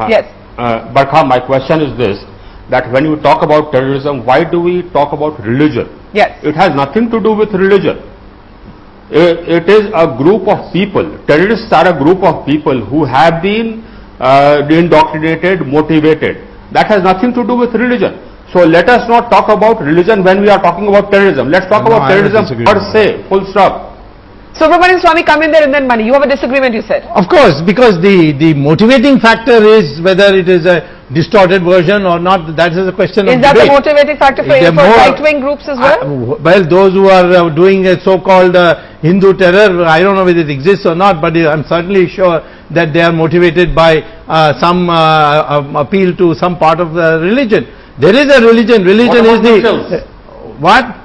Yes. Barkha, my question is this, that when you talk about terrorism, why do we talk about religion? Yes. It has nothing to do with religion. It is a group of people. Terrorists are a group of people who have been indoctrinated, motivated. That has nothing to do with religion. So let us not talk about religion when we are talking about terrorism. Let's talk about terrorism per se, full stop. Subramanian Swamy, come in there and then money. You have a disagreement, you said. Of course, because the motivating factor is whether it is a distorted version or not. That is a question of debate. Is that the motivating factor for right-wing groups as well? Well, those who are doing a so-called Hindu terror, I don't know whether it exists or not, but I'm certainly sure that they are motivated by some appeal to some part of the religion. There is a religion. Religion is the what?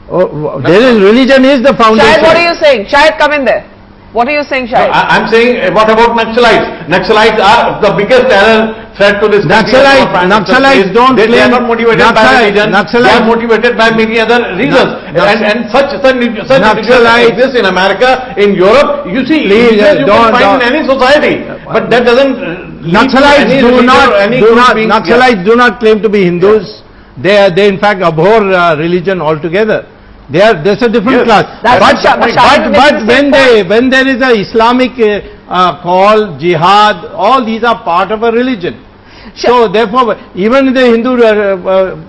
Oh, there is religion is the foundation. Shahid, what are you saying? Shahid, come in there. What are you saying, Shahid? No, I'm saying, what about Naxalites? Naxalites are the biggest terror threat to this country. Naxalites don't they are not motivated by religion. They are motivated by many other reasons. And such Naxalites exist in America, in Europe. You see, you can find in any society. But that doesn't. Naxalites do not claim to be Hindus. They in fact abhor religion altogether. There's a different class. But when there is a Islamic call, jihad, all these are part of a religion. So therefore, even the Hindu,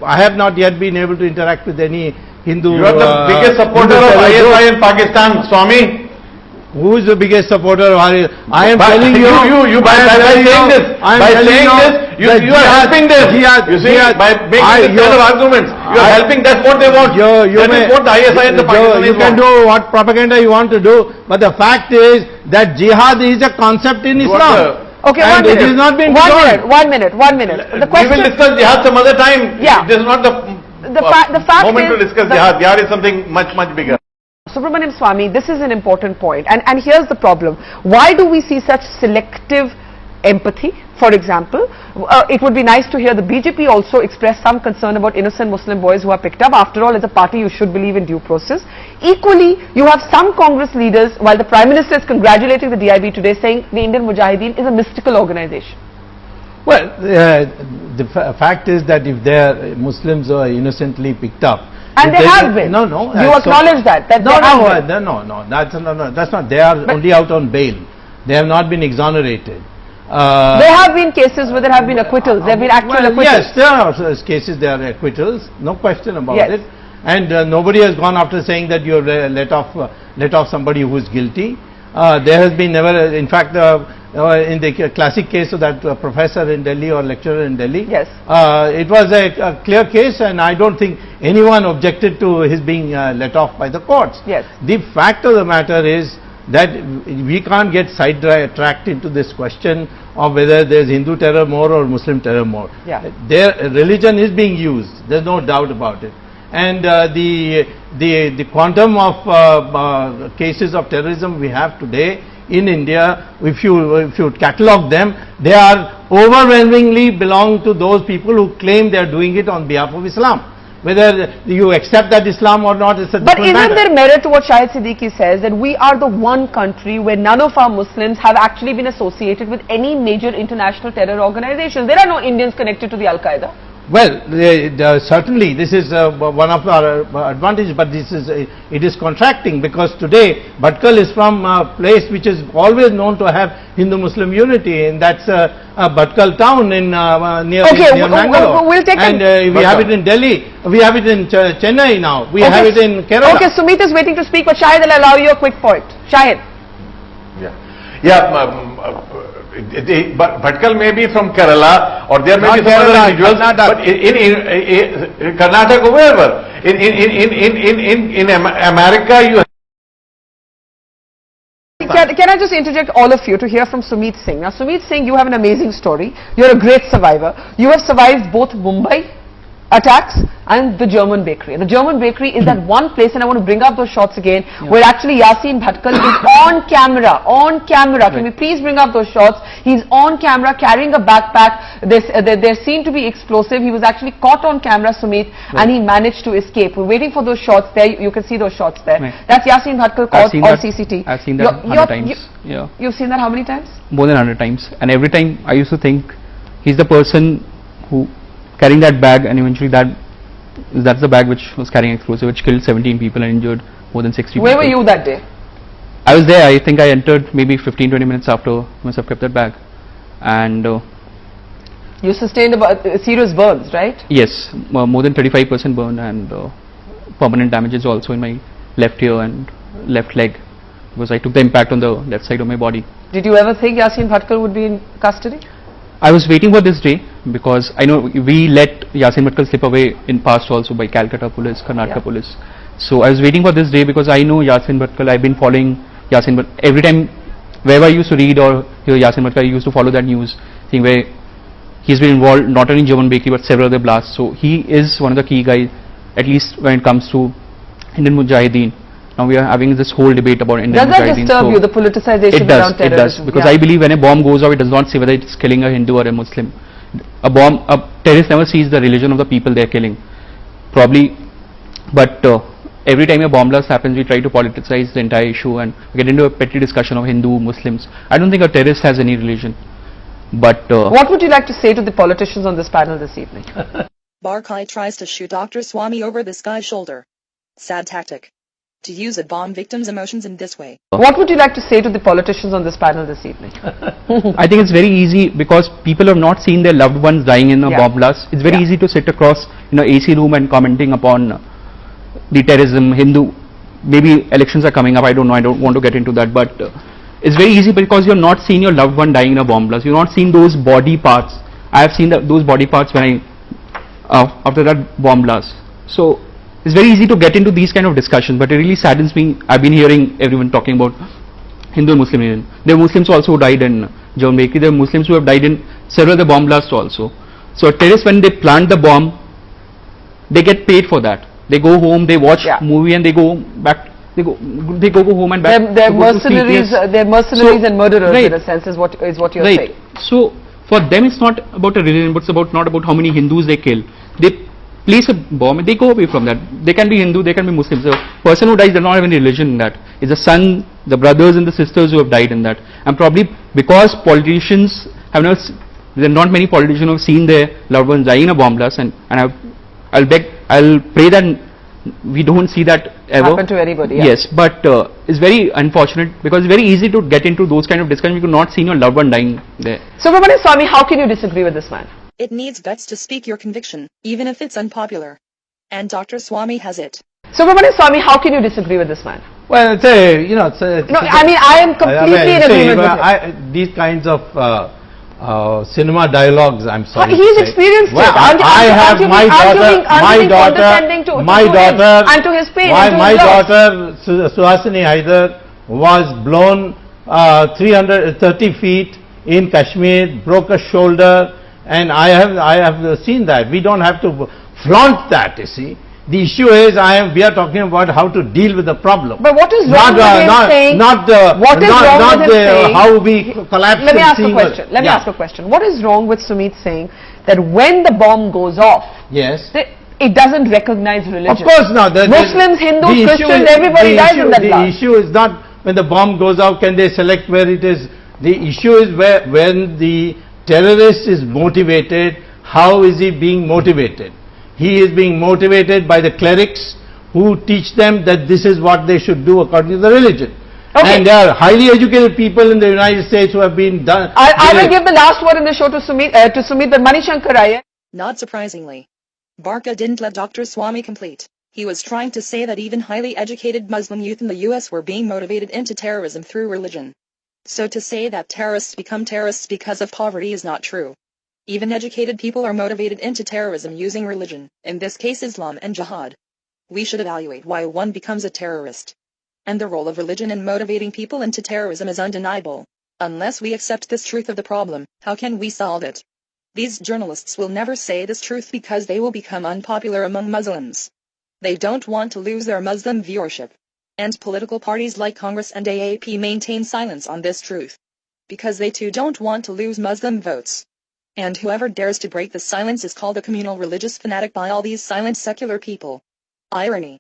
I have not yet been able to interact with any Hindu. You are the biggest supporter of ISI in Pakistan, Swamy. Who is the biggest supporter of ISI? I am telling you. By saying this, you are helping this. You see, by making this kind of arguments, you are helping. That's what they want. That is what the ISI and the Pakistanis You can do what propaganda you want to do, but the fact is that jihad is a concept in Islam. Okay, and 1 minute. It is not been 1 minute. The question. We will discuss jihad some other time. Yeah. This is not the fact moment to discuss jihad. Jihad is something much bigger. Subramanian Swamy, this is an important point, and here's the problem. Why do we see such selective empathy? For example, it would be nice to hear the BJP also express some concern about innocent Muslim boys who are picked up. After all, as a party, you should believe in due process. Equally, you have some Congress leaders, while the Prime Minister is congratulating the DIB today, saying the Indian Mujahideen is a mystical organization. Well, the fact is that if they are Muslims who are innocently picked up, and they have been. No. You acknowledge that No. That's not. They are only out on bail. They have not been exonerated. There have been cases where there have been acquittals. There have been actual acquittals. Yes, there are cases. There are acquittals. No question about it. And nobody has gone after saying that you have let off somebody who is guilty. There has been never. In fact, in the classic case of that professor in Delhi or lecturer in Delhi, it was a clear case, and I don't think anyone objected to his being let off by the courts. Yes. The fact of the matter is that we can't get sidetracked into this question of whether there is Hindu terror more or Muslim terror more. Their religion is being used. There's no doubt about it. And the quantum of cases of terrorism we have today in India, if you catalog them, they are overwhelmingly belong to those people who claim they are doing it on behalf of Islam. Whether you accept that Islam or not is a different matter. But isn't there merit to what Shahid Siddiqui says, that we are the one country where none of our Muslims have actually been associated with any major international terror organizations? There are no Indians connected to the Al-Qaeda. Well, certainly this is one of our advantages, but it is contracting, because today Bhatkal is from a place which is always known to have Hindu-Muslim unity, and that's Bhatkal town in near Mangalore. We'll take and we have it in Delhi, we have it in Chennai now, we have it in Kerala. Okay, Sumit is waiting to speak, but Shahid, I'll allow you a quick point. Shahid. Bhatkal may be from Kerala, or there may be some other individuals, but in Karnataka, wherever, in America, you. Can I just interject all of you to hear from Sumit Singh? Now, Sumit Singh, you have an amazing story. You're a great survivor. You have survived both Mumbai attacks and the German bakery. And the German bakery is at one place, and I want to bring up those shots again, where actually Yasin Bhatkal is on camera, Can we please bring up those shots? He's on camera carrying a backpack. There seemed to be explosive. He was actually caught on camera, Sumit, and he managed to escape. We're waiting for those shots there. You can see those shots there. That's Yasin Bhatkal caught on CCTV. I've seen that 100 times. You've seen that how many times? More than 100 times. And every time I used to think he's the person who carrying that bag, and eventually that's the bag which was carrying explosive, which killed 17 people and injured more than 60 people. Where were you that day? I was there. I think I entered maybe 15-20 minutes after I must have kept that bag. And you sustained about serious burns, right? Yes, more than 35% burn, and permanent damages also in my left ear and left leg, because I took the impact on the left side of my body. Did you ever think Yasin Bhatkal would be in custody? I was waiting for this day, because I know we let Yasin Bhatkal slip away in past also by Calcutta police, Karnataka police. So I was waiting for this day because I know Yasin Bhatkal. I've been following Yasin Bhatkal every time, wherever I used to read or hear Yasin Bhatkal, I used to follow that news thing where he's been involved not only in German bakery but several other blasts. So he is one of the key guys, at least when it comes to Indian Mujahideen. Now we are having this whole debate about Indian Mujahideen. Does that disturb you, the politicization around terrorism? It does, because I believe when a bomb goes off, it does not say whether it's killing a Hindu or a Muslim. A terrorist never sees the religion of the people they're killing. Probably, but every time a bomb blast happens, we try to politicize the entire issue and get into a petty discussion of Hindu, Muslims. I don't think a terrorist has any religion. But what would you like to say to the politicians on this panel this evening? Barkai tries to shoot Dr. Swamy over this guy's shoulder. Sad tactic. To use a bomb victim's emotions in this way. What would you like to say to the politicians on this panel this evening? I think it's very easy, because people have not seen their loved ones dying in a bomb blast. It's very easy to sit across in an AC room and commenting upon the terrorism, Hindu. Maybe elections are coming up, I don't know, I don't want to get into that, but it's very easy because you're not seeing your loved one dying in a bomb blast. You're not seeing those body parts. I have seen those body parts when after that bomb blast. So it's very easy to get into these kind of discussions, but it really saddens me. I've been hearing everyone talking about Hindu and Muslim Union. There are Muslims also who died in German bakery. There are Muslims who have died in several of the bomb blasts also. So terrorists, when they plant the bomb, they get paid for that. They go home, they watch movie, and they go back. They go home and back. They're mercenaries. They're mercenaries and murderers in a sense, is what you're saying. So for them, it's not about a religion, but it's not about how many Hindus they kill. They place a bomb and they go away from that. They can be Hindu, they can be Muslim. So person who dies does not have any religion in that. It's the son, the brothers and the sisters who have died in that. And probably because politicians have never, there are not many politicians who have seen their loved ones die in a bomb blast, and I'll pray that we don't see that ever happen to anybody. Yes, but it's very unfortunate, because it's very easy to get into those kind of discussions. You could not see your loved one dying there. Subramanian Swamy, how can you disagree with this man? It needs guts to speak your conviction, even if it's unpopular. And Dr. Swamy has it. Subramanian Swamy, how can you disagree with this man? Well, it's I mean, I am completely in agreement with him. These kinds of cinema dialogues, I'm sorry. He's experienced it. I have my daughter, and to his pain. My daughter, Suhasini Haidar, was blown 330 feet in Kashmir, broke a shoulder. And I have seen that. We don't have to flaunt that, you see. The issue is, we are talking about how to deal with the problem. But what is wrong with him saying? How we collapse. Let me ask a question. Let me ask a question. What is wrong with Sumit saying that when the bomb goes off, it doesn't recognize religion? Of course not. Muslims, Hindus, Christians, everybody dies in that blast. The issue is not when the bomb goes off, can they select where it is. The issue is when the terrorist is motivated, how is he being motivated? He is being motivated by the clerics who teach them that this is what they should do according to the religion. And there are highly educated people in the United States who have been done. I will give the last word in the show to Sumit, but Manishankar Iyer. Not surprisingly, Barka didn't let Dr. Swamy complete. He was trying to say that even highly educated Muslim youth in the US were being motivated into terrorism through religion. So to say that terrorists become terrorists because of poverty is not true. Even educated people are motivated into terrorism using religion, in this case Islam and jihad. We should evaluate why one becomes a terrorist. And the role of religion in motivating people into terrorism is undeniable. Unless we accept this truth of the problem, how can we solve it? These journalists will never say this truth because they will become unpopular among Muslims. They don't want to lose their Muslim viewership. And political parties like Congress and AAP maintain silence on this truth. Because they too don't want to lose Muslim votes. And whoever dares to break the silence is called a communal religious fanatic by all these silent secular people. Irony.